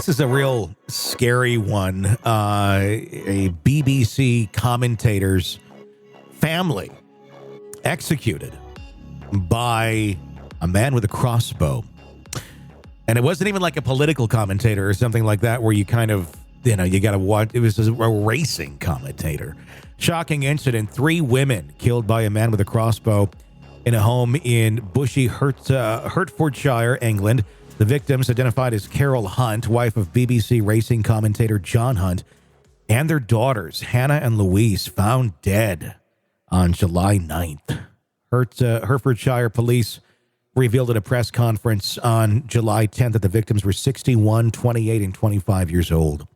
This is a real scary one. A BBC commentator's family executed by a man with a crossbow. And it wasn't even like a political commentator or something like that where you kind of, you got to watch. It was a racing commentator. Shocking incident. 3 women killed by a man with a crossbow in a home in Bushey, Hertfordshire, England. The victims, identified as Carol Hunt, wife of BBC racing commentator John Hunt, and their daughters, Hannah and Louise, found dead on July 9th. Hertfordshire Police revealed at a press conference on July 10th that the victims were 61, 28, and 25 years old.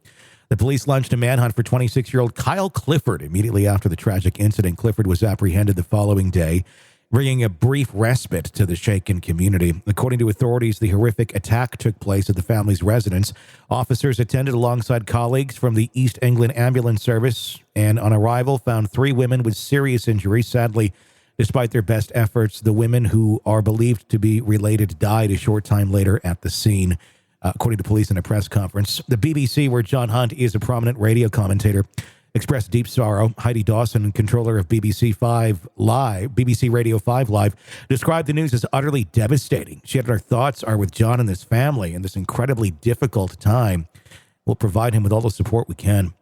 The police launched a manhunt for 26-year-old Kyle Clifford immediately after the tragic incident. Clifford was apprehended the following day, bringing a brief respite to the shaken community. According to authorities, the horrific attack took place at the family's residence. Officers attended alongside colleagues from the East England Ambulance Service and on arrival found 3 women with serious injuries. Sadly, despite their best efforts, the women who are believed to be related died a short time later at the scene, according to police in a press conference. The BBC, where John Hunt is a prominent radio commentator, expressed deep sorrow. Heidi Dawson, controller of BBC Radio 5 Live, described the news as utterly devastating. She said, "Our thoughts are with John and his family in this incredibly difficult time. We'll provide him with all the support we can."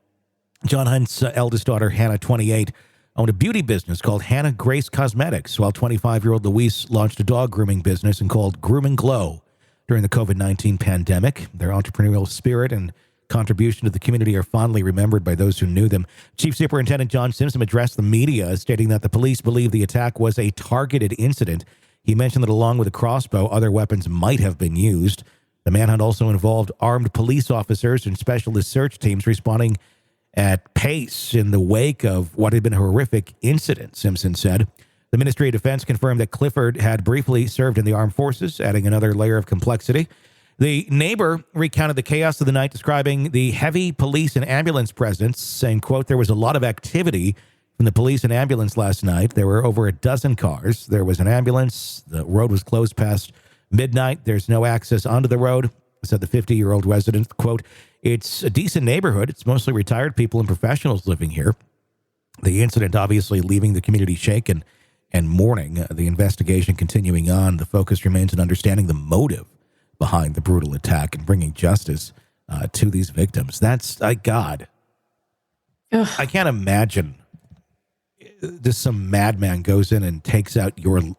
John Hunt's eldest daughter, Hannah, 28, owned a beauty business called Hannah Grace Cosmetics, while 25-year-old Louise launched a dog grooming business and called Groom and Glow during the COVID-19 pandemic. Their entrepreneurial spirit and contribution to the community are fondly remembered by those who knew them. Chief Superintendent John Simpson addressed the media, stating that the police believe the attack was a targeted incident. He mentioned that along with a crossbow, other weapons might have been used. The manhunt also involved armed police officers and specialist search teams responding at pace in the wake of what had been a horrific incident, Simpson said. The Ministry of Defense confirmed that Clifford had briefly served in the armed forces, adding another layer of complexity. The neighbor recounted the chaos of the night, describing the heavy police and ambulance presence, saying, quote, "There was a lot of activity from the police and ambulance last night. There were over a dozen cars. There was an ambulance. The road was closed past midnight. There's no access onto the road," said the 50-year-old resident. Quote, "It's a decent neighborhood. It's mostly retired people and professionals living here." The incident obviously leaving the community shaken and mourning. The investigation continuing on. The focus remains on understanding the motive behind the brutal attack and bringing justice to these victims. That's, God. Ugh. I can't imagine just some madman goes in and takes out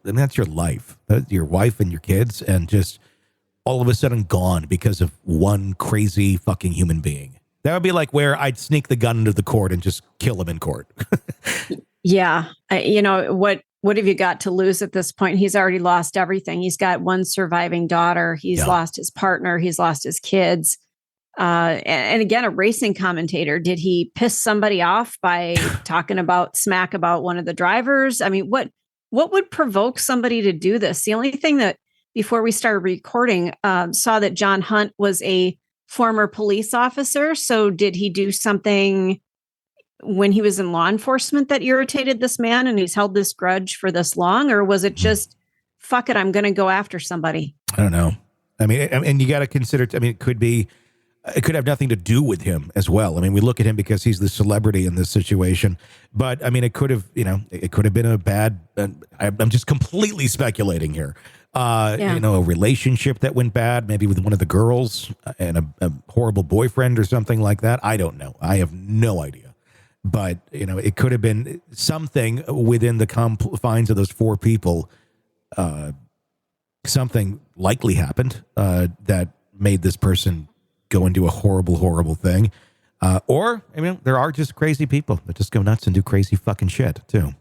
that's your life, your wife and your kids, and just all of a sudden gone because of one crazy fucking human being. That would be like where I'd sneak the gun into the court and just kill him in court. Yeah. What have you got to lose at this point? He's already lost everything. He's got one surviving daughter. He's lost his partner. He's lost his kids. And again, a racing commentator. Did he piss somebody off by talking about smack about one of the drivers? I mean, what would provoke somebody to do this? The only thing that before we started recording, saw that John Hunt was a former police officer. So did he do something when he was in law enforcement that irritated this man and he's held this grudge for this long? Or was it just, fuck it, I'm going to go after somebody? I don't know. I mean, and you got to consider, it could have nothing to do with him as well. I mean, we look at him because he's the celebrity in this situation, but I mean, it could have been a bad, I'm just completely speculating here. A relationship that went bad, maybe with one of the girls and a horrible boyfriend or something like that. I don't know. I have no idea. But, it could have been something within the confines of those 4 people. Something likely happened that made this person go into a horrible, horrible thing. Or there are just crazy people that just go nuts and do crazy fucking shit, too.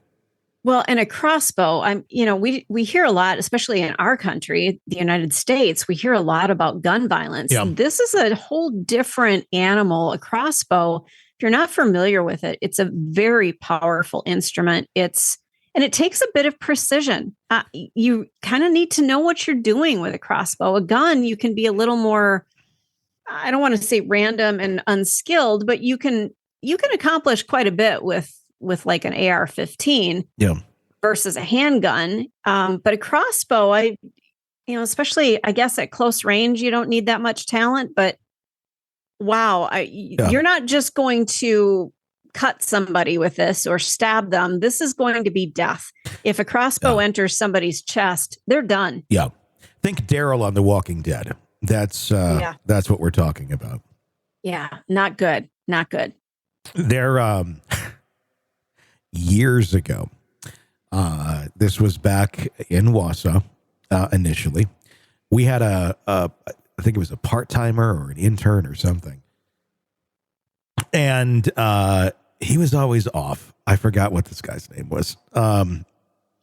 Well, and a crossbow, we hear a lot, especially in our country, the United States, we hear a lot about gun violence. Yeah. This is a whole different animal, a crossbow. If you're not familiar with it, it's a very powerful instrument. And it takes a bit of precision. You kind of need to know what you're doing with a crossbow. A gun, you can be a little more, I don't want to say random and unskilled, but you can accomplish quite a bit with like an AR-15 versus a handgun. But a crossbow, especially, I guess, at close range, you don't need that much talent, but wow, you're not just going to cut somebody with this or stab them. This is going to be death. If a crossbow enters somebody's chest, they're done. Yeah. Think Daryl on The Walking Dead. That's what we're talking about. Yeah. Not good. Not good. There, years ago, this was back in Wausau, initially. We had I think it was a part-timer or an intern or something. And he was always off. I forgot what this guy's name was. I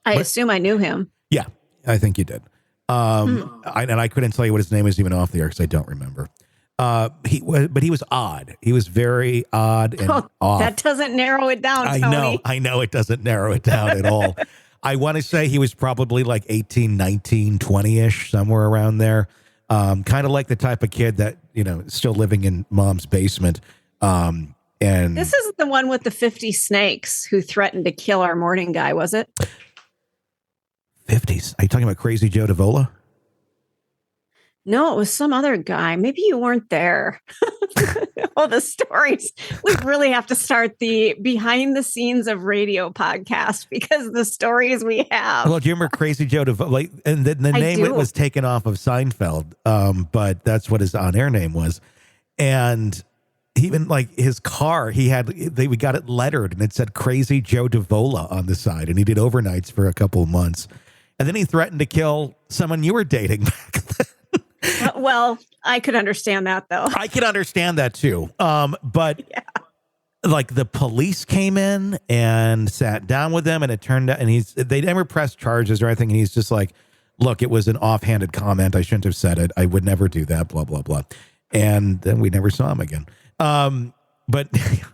assume I knew him. Yeah, I think you did. I couldn't tell you what his name is even off the air because I don't remember. He was odd. He was very odd and off. That doesn't narrow it down, Tony. I know it doesn't narrow it down at all. I want to say he was probably like 18, 19, 20-ish, somewhere around there. Kind of like the type of kid that, still living in mom's basement. And this isn't the one with the 50 snakes who threatened to kill our morning guy, was it? 50s. Are you talking about Crazy Joe DeVola? No, it was some other guy. Maybe you weren't there. Oh, the stories. We really have to start the behind the scenes of radio podcast because the stories we have. Well, do you remember Crazy Joe DeVola? And the name it was taken off of Seinfeld, but that's what his on-air name was. And even like his car, we got it lettered and it said Crazy Joe DeVola on the side, and he did overnights for a couple of months. And then he threatened to kill someone you were dating back then. Well, I could understand that, though. I could understand that, too. But like the police came in and sat down with him, and it turned out, and they never pressed charges or anything. And he's just like, look, it was an offhanded comment. I shouldn't have said it. I would never do that, blah, blah, blah. And then we never saw him again. But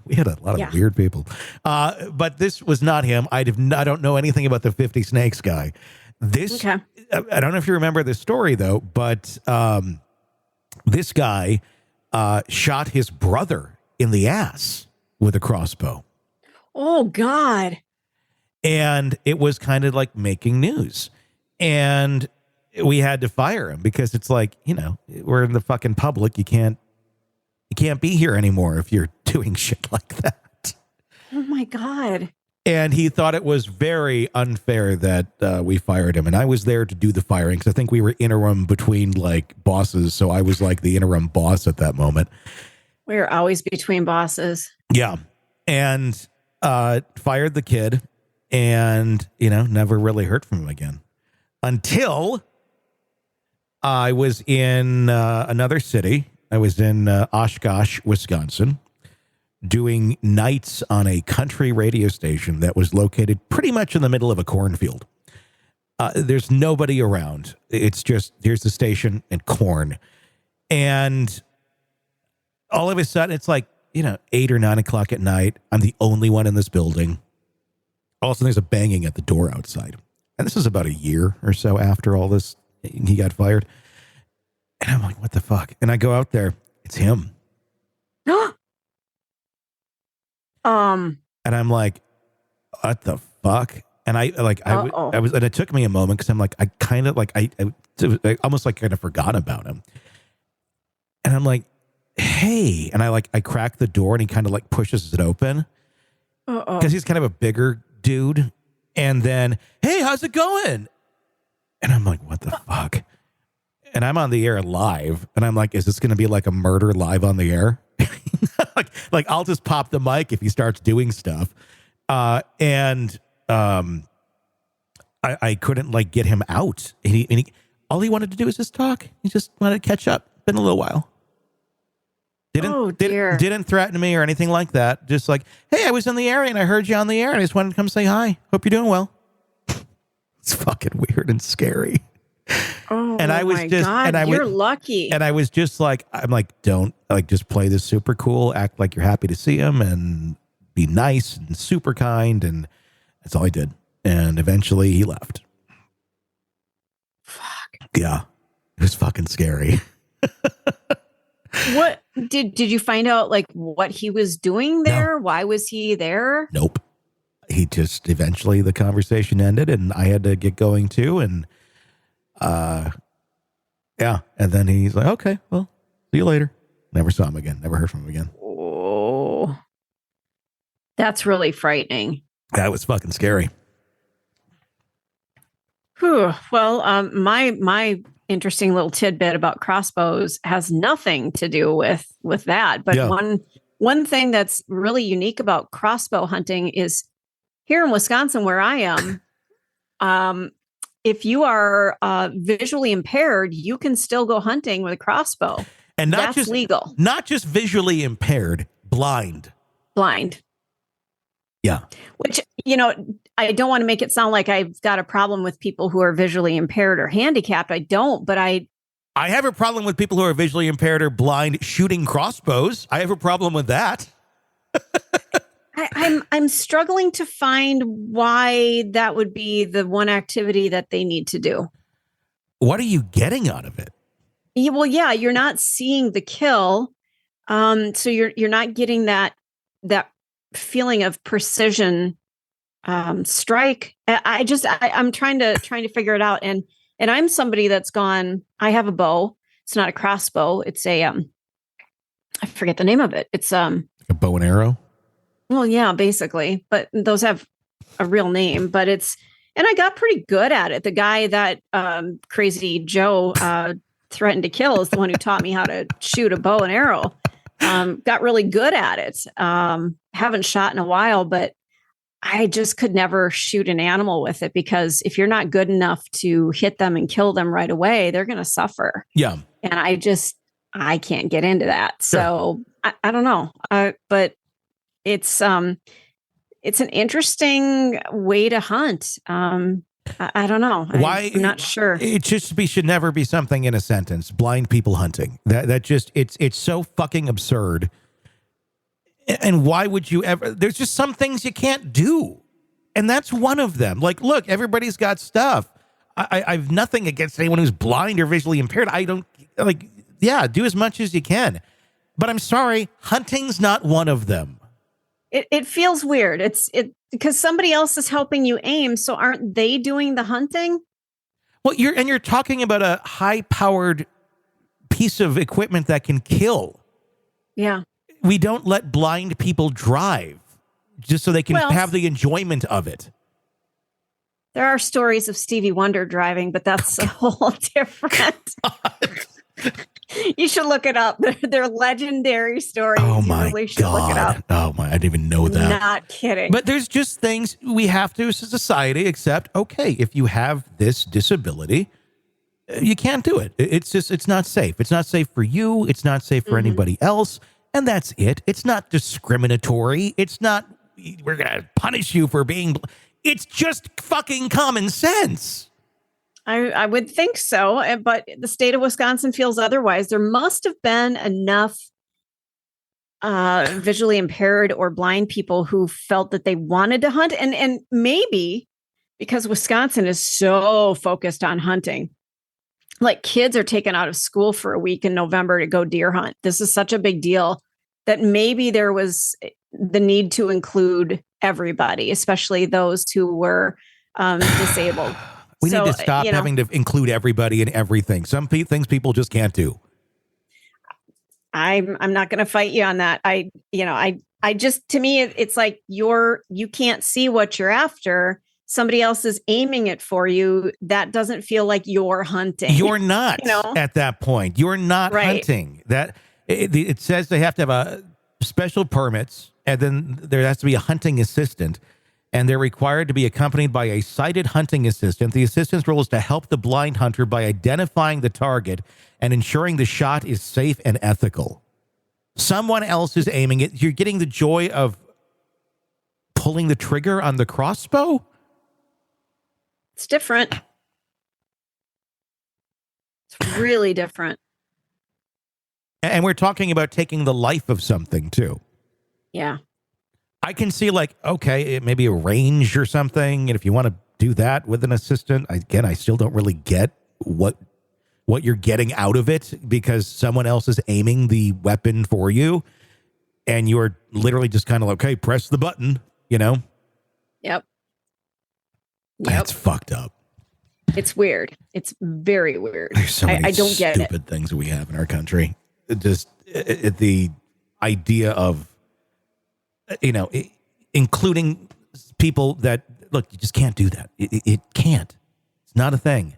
we had a lot of weird people. But this was not him. I don't know anything about the 50 Snakes guy. I don't know if you remember this story, though, but this guy shot his brother in the ass with a crossbow. Oh, God. And it was kind of like making news. And we had to fire him because it's like, we're in the fucking public. You can't be here anymore if you're doing shit like that. Oh, my God. And he thought it was very unfair that we fired him. And I was there to do the firing because I think we were interim between like bosses. So I was like the interim boss at that moment. We were always between bosses. Yeah. And fired the kid and, never really heard from him again until I was in another city. I was in Oshkosh, Wisconsin, doing nights on a country radio station that was located pretty much in the middle of a cornfield. There's nobody around. It's just, here's the station and corn. And all of a sudden, it's like, 8 or 9 o'clock at night. I'm the only one in this building. All of a sudden, there's a banging at the door outside. And this is about a year or so after all this, he got fired. And I'm like, what the fuck? And I go out there. It's him. And I'm like, what the fuck? And I was, and it took me a moment because I'm like, I kind of like, I almost like kind of forgot about him. And I'm like, hey, and I crack the door and he kind of like pushes it open because he's kind of a bigger dude. And then, hey, how's it going? And I'm like, what the fuck? And I'm on the air live, and I'm like, is this going to be like a murder live on the air? like I'll just pop the mic if he starts doing stuff. And I couldn't like get him out. And all he wanted to do was just talk. He just wanted to catch up. Been a little while. Didn't threaten me or anything like that. Just like, hey, I was in the area and I heard you on the air and I just wanted to come say hi. Hope you're doing well. It's fucking weird and scary. Oh, and I was my just, God, and you're lucky. And I was just like, I'm like, don't like, just play this super cool, act like you're happy to see him and be nice and super kind. And that's all I did. And eventually he left. Fuck. Yeah. It was fucking scary. What did you find out like what he was doing there? No. Why was he there? Nope. He just, eventually the conversation ended and I had to get going too. And yeah. And then he's like, okay, well, see you later. Never saw him again. Never heard from him again. Oh, that's really frightening. That was fucking scary. Whew. Well, my interesting little tidbit about crossbows has nothing to do with that. But one thing that's really unique about crossbow hunting is here in Wisconsin, where I am, if you are visually impaired, you can still go hunting with a crossbow. And that's legal. Not just visually impaired, blind. Yeah. Which, I don't want to make it sound like I've got a problem with people who are visually impaired or handicapped. I don't, but I have a problem with people who are visually impaired or blind shooting crossbows. I have a problem with that. I'm struggling to find why that would be the one activity that they need to do. What are you getting out of it? Yeah, well, yeah, you're not seeing the kill, so you're not getting that feeling of precision strike. I'm trying to figure it out, and I'm somebody that's gone. I have a bow. It's not a crossbow. It's a I forget the name of it. It's a bow and arrow. Well, yeah, basically, but those have a real name. But and I got pretty good at it. The guy that Crazy Joe threatened to kill is the one who taught me how to shoot a bow and arrow. Got really good at it. Haven't shot in a while, but I just could never shoot an animal with it because if you're not good enough to hit them and kill them right away, they're going to suffer. Yeah. And I can't get into that. So I don't know. But it's an interesting way to hunt. I don't know. Why? I'm not sure. It should never be something in a sentence. Blind people hunting. That just it's so fucking absurd. And why would you ever? There's just some things you can't do, and that's one of them. Like, look, everybody's got stuff. I've nothing against anyone who's blind or visually impaired. I don't like. Yeah, do as much as you can, but I'm sorry, hunting's not one of them. It feels weird. It's because somebody else is helping you aim. So aren't they doing the hunting? Well, you're talking about a high-powered piece of equipment that can kill. Yeah. We don't let blind people drive just so they can have the enjoyment of it. There are stories of Stevie Wonder driving, but that's a whole different. You should look it up. They're legendary stories. Oh my God. Look it up. Oh my, I didn't even know that. Not kidding. But there's just things we have to as a society accept. Okay, if you have this disability, you can't do it. It's not safe. It's not safe for you. It's not safe for anybody else. And that's it. It's not discriminatory. It's not, we're going to punish you for being, it's just fucking common sense. I would think so, but the state of Wisconsin feels otherwise. There must have been enough visually impaired or blind people who felt that they wanted to hunt. And maybe because Wisconsin is so focused on hunting, like kids are taken out of school for a week in November to go deer hunt. This is such a big deal that maybe there was the need to include everybody, especially those who were disabled. We need to stop having to include everybody in everything. Some things people just can't do. I'm not going to fight you on that. I just, to me, it's like you can't see what you're after. Somebody else is aiming it for you. That doesn't feel like you're hunting. You're not at that point. You're not hunting. That it says they have to have a special permits, and then there has to be a hunting assistant. And they're required to be accompanied by a sighted hunting assistant. The assistant's role is to help the blind hunter by identifying the target and ensuring the shot is safe and ethical. Someone else is aiming it. You're getting the joy of pulling the trigger on the crossbow? It's different. It's really different. And we're talking about taking the life of something, too. Yeah. I can see okay, it may be a range or something. And if you want to do that with an assistant, again, I still don't really get what you're getting out of it because someone else is aiming the weapon for you. And you're literally just kind of okay, press the button, Yep. That's fucked up. It's weird. It's very weird. There's so many I don't get it. stupid things we have in our country. just the idea of, including people that, look, you just can't do that. It can't. It's not a thing.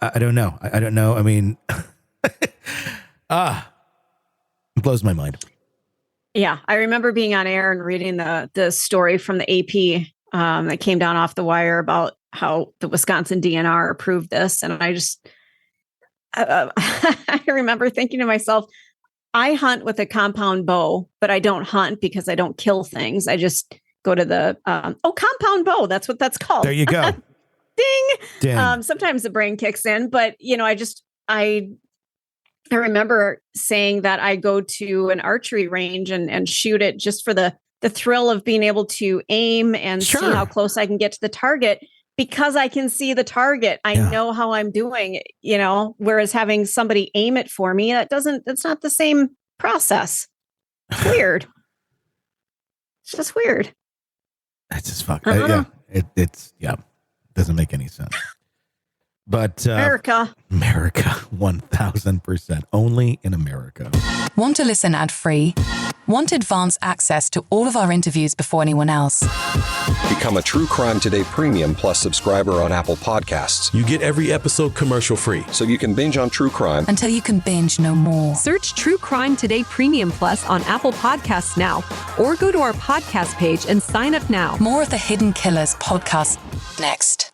I don't know. I don't know. I mean, it blows my mind. Yeah, I remember being on air and reading the story from the AP that came down off the wire about how the Wisconsin DNR approved this. And I remember thinking to myself, I hunt with a compound bow, but I don't hunt because I don't kill things. I just go to the, compound bow. That's what that's called. There you go. Ding. Sometimes the brain kicks in, but I remember saying that I go to an archery range and shoot it just for the thrill of being able to aim and see how close I can get to the target, because I can see the target. I know how I'm doing, whereas having somebody aim it for me, it's not the same process. It's weird. It's just weird. That's just fucked. Doesn't make any sense. But America, 1000%, only in America. Want to listen ad-free? Want advanced access to all of our interviews before anyone else? Become a True Crime Today Premium Plus subscriber on Apple Podcasts. You get every episode commercial-free. So you can binge on true crime until you can binge no more. Search True Crime Today Premium Plus on Apple Podcasts now, or go to our podcast page and sign up now. More of the Hidden Killers podcast next.